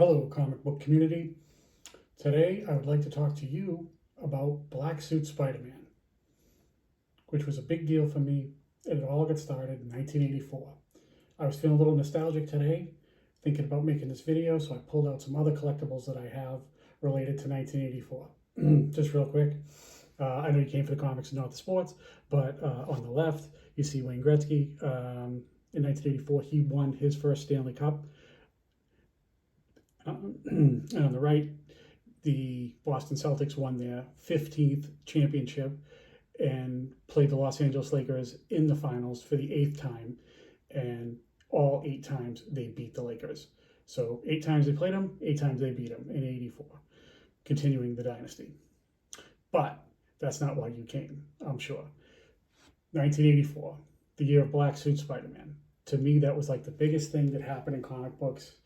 Hello, comic book community. Today, I would like to talk to you about Black Suit Spider-Man, which was a big deal for me, and it all got started in 1984. I was feeling a little nostalgic today, thinking about making this video, so I pulled out some other collectibles that I have related to 1984. Just real quick, I know you came for the comics and not the sports, but on the left, you see Wayne Gretzky. In 1984, he won his first Stanley Cup. And on the right, the Boston Celtics won their 15th championship and played the Los Angeles Lakers in the finals for the 8th time. And all 8 times they beat the Lakers. So 8 times they played them, 8 times they beat them in '84, continuing the dynasty. But that's not why you came, I'm sure. 1984, the year of Black Suit Spider-Man. To me, that was like the biggest thing that happened in comic books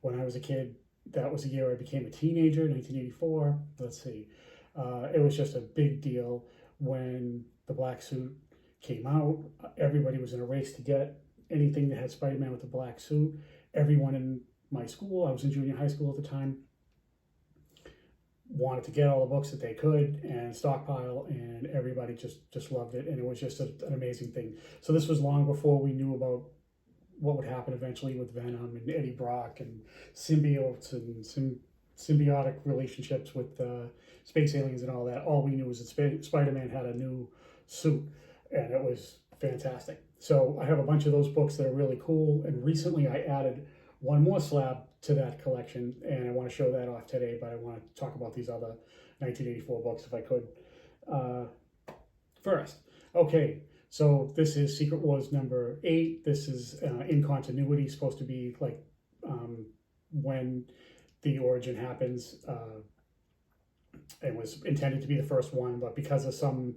when I was a kid. That was the year I became a teenager, 1984. Let's see. It was just a big deal when the black suit came out. Everybody was in a race to get anything that had Spider-Man with the black suit. Everyone in my school, I was in junior high school at the time, wanted to get all the books that they could and stockpile, and everybody just loved it. And it was just an amazing thing. So this was long before we knew about what would happen eventually with Venom and Eddie Brock and symbiotes and symbiotic relationships with space aliens and all that. All we knew was that Spider-Man had a new suit, and it was fantastic. So I have a bunch of those books that are really cool, and recently I added one more slab to that collection, and I want to show that off today, but I want to talk about these other 1984 books if I could. First, okay, so this is Secret Wars number 8. This is in continuity, supposed to be like when the origin happens. It was intended to be the first one, but because of some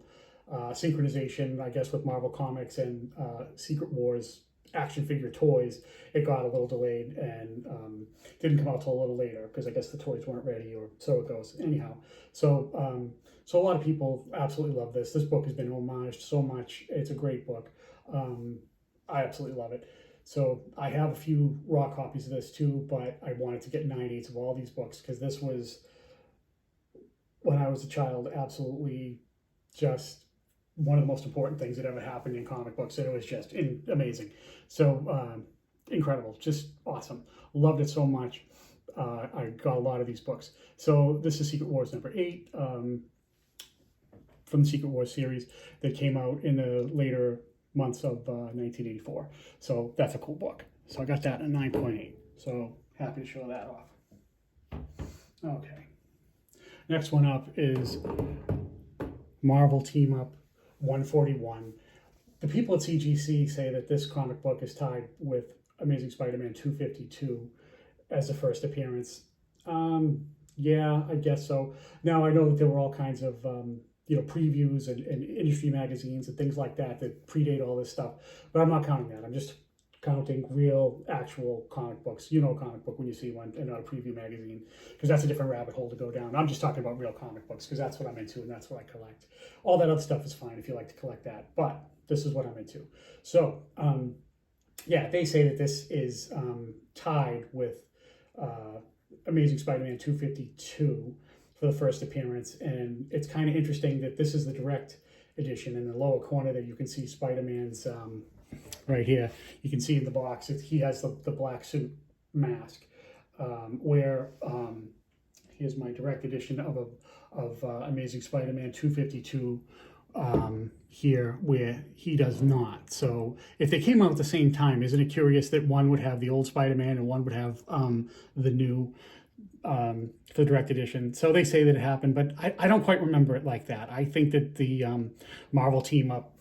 synchronization, I guess, with Marvel Comics and Secret Wars action figure toys, it got a little delayed and didn't come out till a little later because I guess the toys weren't ready, or so it goes. Anyhow, so a lot of people absolutely love this. This book has been homaged so much. It's a great book. I absolutely love it. So I have a few raw copies of this too, but I wanted to get 9/8 of all these books because this was, when I was a child, absolutely just one of the most important things that ever happened in comic books, and it was just amazing. So incredible, just awesome. Loved it so much. I got a lot of these books. So this is Secret Wars number 8 from the Secret Wars series that came out in the later months of 1984. So that's a cool book. So I got that at 9.8. So happy to show that off. Okay. Next one up is Marvel Team Up 141. The people at CGC say that this comic book is tied with Amazing Spider-Man 252 as the first appearance. Yeah, I guess so. Now I know that there were all kinds of previews and industry magazines and things like that that predate all this stuff, but I'm not counting that. I'm just counting real, actual comic books. You know, a comic book when you see one and not a preview magazine, because that's a different rabbit hole to go down. I'm just talking about real comic books because that's what I'm into and that's what I collect. All that other stuff is fine if you like to collect that, but this is what I'm into. So, yeah, they say that this is tied with Amazing Spider-Man 252 for the first appearance, and it's kind of interesting that this is the direct edition. In the lower corner there, you can see Spider-Man's right here. You can see in the box he has the black suit mask. Here's my direct edition of Amazing Spider-Man 252 here, where he does not. So if they came out at the same time, isn't it curious that one would have the old Spider-Man and one would have the new for the direct edition? So they say that it happened, but I don't quite remember it like that. I think that the Marvel Team Up,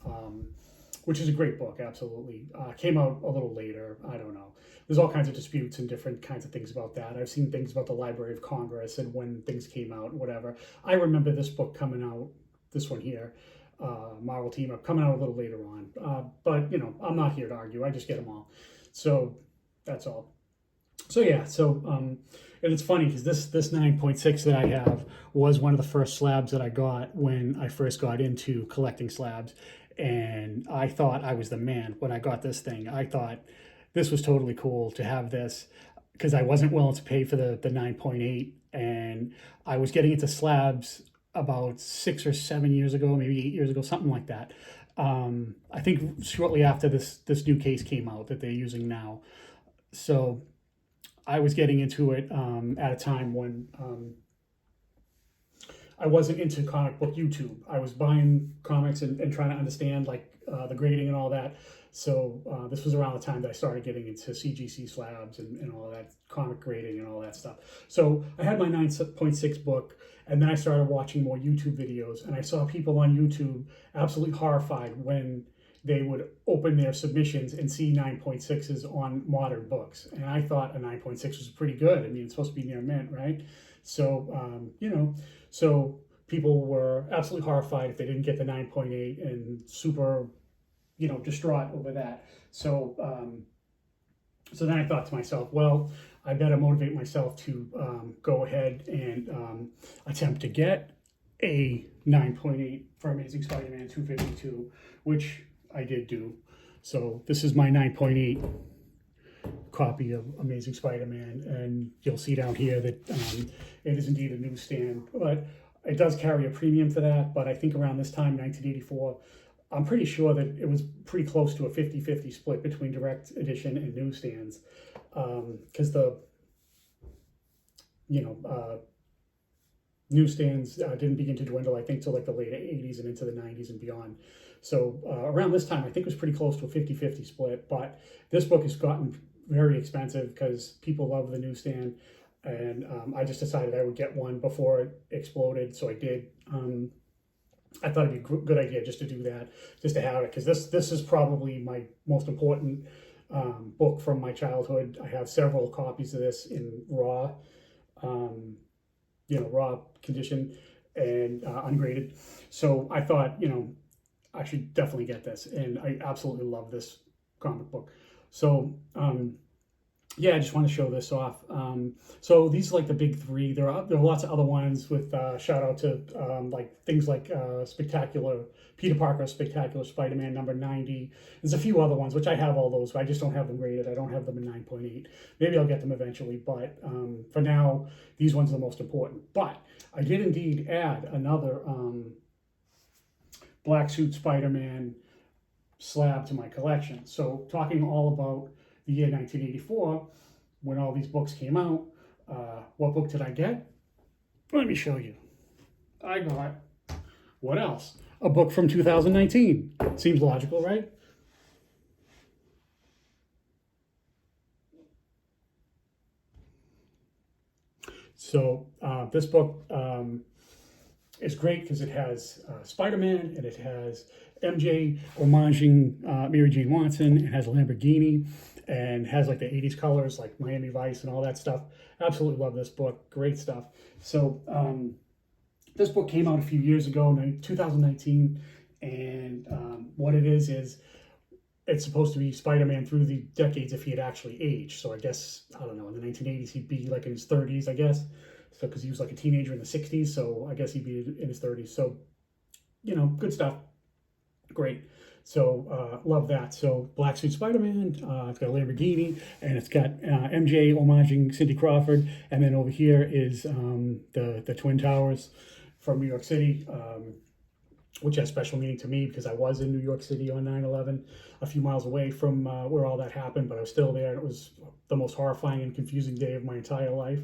which is a great book, absolutely, came out a little later. I don't know. There's all kinds of disputes and different kinds of things about that. I've seen things about the Library of Congress and when things came out, whatever. I remember this book coming out, this one here, Marvel Team Up, coming out a little later on. But, I'm not here to argue. I just get them all. So that's all. So yeah, and it's funny because this 9.6 that I have was one of the first slabs that I got when I first got into collecting slabs. And I thought I was the man when I got this thing. I thought this was totally cool to have this. because I wasn't willing to pay for the 9.8, and I was getting into slabs about 6 or 7 years ago, maybe 8 years ago, something like that. I think shortly after this new case came out that they're using now. So I was getting into it at a time when I wasn't into comic book YouTube. I was buying comics and trying to understand like the grading and all that. So this was around the time that I started getting into CGC slabs and all that, comic grading and all that stuff. So I had my 9.6 book, and then I started watching more YouTube videos, and I saw people on YouTube absolutely horrified when they would open their submissions and see 9.6s on modern books. And I thought a 9.6 was pretty good. I mean, it's supposed to be near mint, right? So, so people were absolutely horrified if they didn't get the 9.8 and super, distraught over that. So, so then I thought to myself, well, I better motivate myself to go ahead and attempt to get a 9.8 for Amazing Spider-Man 252, which I did do. So this is my 9.8 copy of Amazing Spider-Man, and you'll see down here that it is indeed a newsstand, but it does carry a premium for that. But I think around this time, 1984, I'm pretty sure that it was pretty close to a 50-50 split between direct edition and newsstands, because the newsstands didn't begin to dwindle, I think, till like the late 80s and into the 90s and beyond. So around this time, I think it was pretty close to a 50-50 split. But this book has gotten very expensive because people love the newsstand, and I just decided I would get one before it exploded, so I did. I thought it'd be a good idea just to do that, just to have it, because this is probably my most important book from my childhood. I have several copies of this in raw, raw condition and ungraded. So I thought, I should definitely get this, and I absolutely love this comic book. So yeah, I just want to show this off. So these are like the big three. There are lots of other ones with shout out to like things like Spectacular Peter Parker Spectacular Spider-Man number 90. There's a few other ones which I have all those, but I just don't have them graded. I don't have them in 9.8. Maybe I'll get them eventually, but for now these ones are the most important. But I did indeed add another Black Suit Spider-Man slab to my collection. So talking all about the year 1984, when all these books came out, what book did I get? Let me show you. I got, what else? A book from 2019. Seems logical, right? So this book is great because it has Spider-Man, and it has MJ homaging Mary Jane Watson. It has a Lamborghini, and has like the 80s colors like Miami Vice and all that stuff. Absolutely love this book. Great stuff. So this book came out a few years ago, 2019, and what it is it's supposed to be Spider-Man through the decades if he had actually aged. So I guess, I don't know, in the 1980s he'd be like in his 30s, I guess. So because he was like a teenager in the 60s, so I guess he'd be in his 30s. So, good stuff. Great. So love that. So Black Suit Spider-Man, it's got a Lamborghini, and it's got MJ homaging Cindy Crawford, and then over here is the Twin Towers from New York City, which has special meaning to me because I was in New York City on 9/11, a few miles away from where all that happened, but I was still there, and it was the most horrifying and confusing day of my entire life.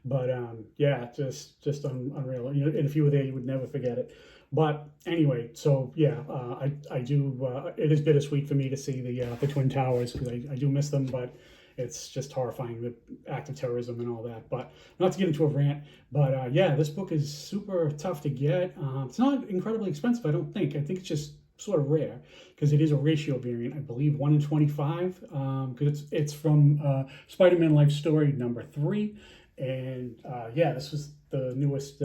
But yeah, just unreal. And if you were there, you would never forget it. But anyway, so yeah, I do. It is bittersweet for me to see the Twin Towers because I do miss them, but it's just horrifying, the act of terrorism and all that. But not to get into a rant, but yeah, this book is super tough to get. It's not incredibly expensive, I don't think. I think it's just sort of rare because it is a ratio variant, I believe 1 in 25, because it's from Spider-Man Life Story number 3, and yeah, this was the newest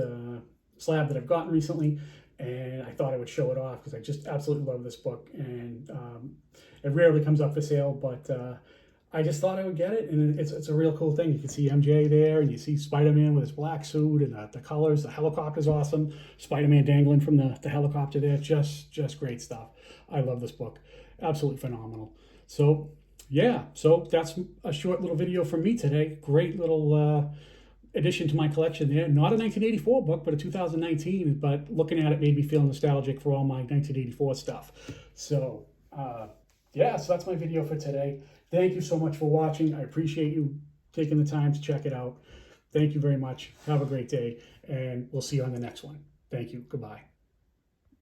slab that I've gotten recently, and I thought I would show it off because I just absolutely love this book, and it rarely comes up for sale, but I just thought I would get it, and it's a real cool thing. You can see MJ there, and you see Spider-Man with his black suit, and the colors. The helicopter's awesome. Spider-Man dangling from the helicopter there. Just great stuff. I love this book. Absolutely phenomenal. So yeah, so that's a short little video from me today. Great little addition to my collection there. Not a 1984 book, but a 2019. But looking at it made me feel nostalgic for all my 1984 stuff. So, yeah, so that's my video for today. Thank you so much for watching. I appreciate you taking the time to check it out. Thank you very much. Have a great day, and we'll see you on the next one. Thank you. Goodbye.